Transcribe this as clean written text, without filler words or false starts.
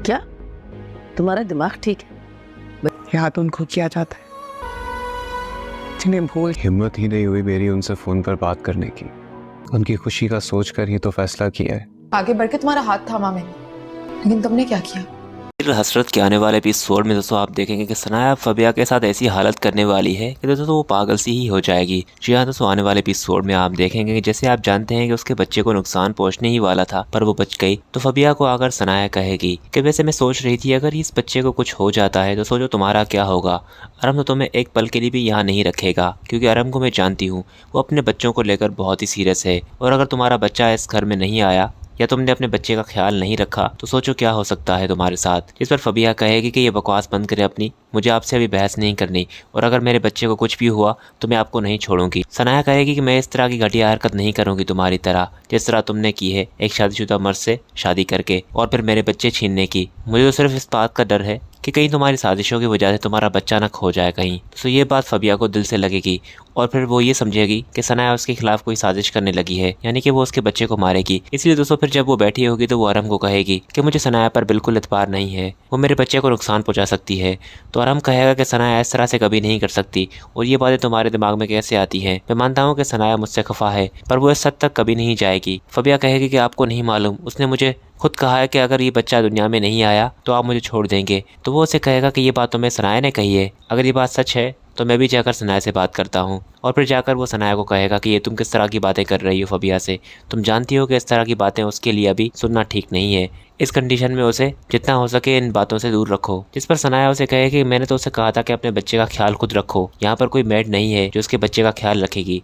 क्या तुम्हारा दिमाग ठीक है? याद उनको किया जाता है जिन्हें भूल। हिम्मत ही नहीं हुई मेरी उनसे फोन पर बात करने की। उनकी खुशी का सोच कर ही तो फैसला किया है। आगे बढ़ के तुम्हारा हाथ थामा मैंने, लेकिन तुमने क्या किया? फिर हसरत के आने वाले एपिसोड में दोस्तों आप देखेंगे कि सनाया फबिया के साथ ऐसी हालत करने वाली है कि दोस्तों वो पागल सी ही हो जाएगी। जी हाँ दोस्तों, आने वाले एपिसोड में आप देखेंगे कि जैसे आप जानते हैं कि उसके बच्चे को नुकसान पहुंचने ही वाला था पर वो बच गई, तो फबिया को आकर सनाया कहेगी कि वैसे मैं सोच रही थी अगर इस बच्चे को कुछ हो जाता है तो सोचो तुम्हारा क्या होगा। अरम तो तुम्हें एक पल के लिए भी यहाँ नहीं रखेगा, क्योंकि अरम को मैं जानती हूँ, वो अपने बच्चों को लेकर बहुत ही सीरियस है। और अगर तुम्हारा बच्चा इस घर में नहीं आया या तुमने अपने बच्चे का ख्याल नहीं रखा तो सोचो क्या हो सकता है तुम्हारे साथ। इस पर फबिया कहेगी कि ये बकवास बंद करे अपनी, मुझे आपसे अभी बहस नहीं करनी, और अगर मेरे बच्चे को कुछ भी हुआ तो मैं आपको नहीं छोड़ूंगी। सनाया कहेगी कि मैं इस तरह की घटिया हरकत नहीं करूंगी तुम्हारी तरह, जिस तरह तुमने की है एक शादीशुदा मर्द से शादी करके और फिर मेरे बच्चे छीनने की। मुझे तो सिर्फ इस बात का डर है कि कहीं तुम्हारी साजिशों की वजह से तुम्हारा बच्चा न खो जाए कहीं। तो ये बात फबिया को दिल से लगेगी और फिर वो ये समझेगी कि सनाया उसके खिलाफ कोई साजिश करने लगी है, यानी कि वो उसके बच्चे को मारेगी। इसलिए दोस्तों फिर जब वो बैठी होगी तो वो अरम को कहेगी कि मुझे सनाया पर बिल्कुल एतबार नहीं है, वो मेरे बच्चे को नुकसान पहुंचा सकती है। तो अरम कहेगा कि सनाया इस तरह से कभी नहीं कर सकती, और ये बातें तुम्हारे दिमाग में कैसे आती हैं? मैं मानता हूँ कि सनाया मुझसे खफा है पर वो इस हद तक कभी नहीं जाएगी। फबिया कहेगी कि आपको नहीं मालूम, उसने मुझे खुद कहा है कि अगर ये बच्चा दुनिया में नहीं आया तो आप मुझे छोड़ देंगे। तो वो उसे कहेगा कि ये बात तुम्हें सनाया ने कही है, अगर ये बात सच है तो मैं भी जाकर सनाया से बात करता हूँ। और फिर जाकर वो सनाया को कहेगा कि ये तुम किस तरह की बातें कर रही हो फबिया से, तुम जानती हो कि इस तरह की बातें उसके लिए अभी सुनना ठीक नहीं है। इस कंडीशन में उसे जितना हो सके इन बातों से दूर रखो। जिस पर सनाया उसे कहे कि मैंने तो उसे कहा था कि अपने बच्चे का ख्याल खुद रखो, यहाँ पर कोई मेड नहीं है जो उसके बच्चे का ख्याल रखेगी।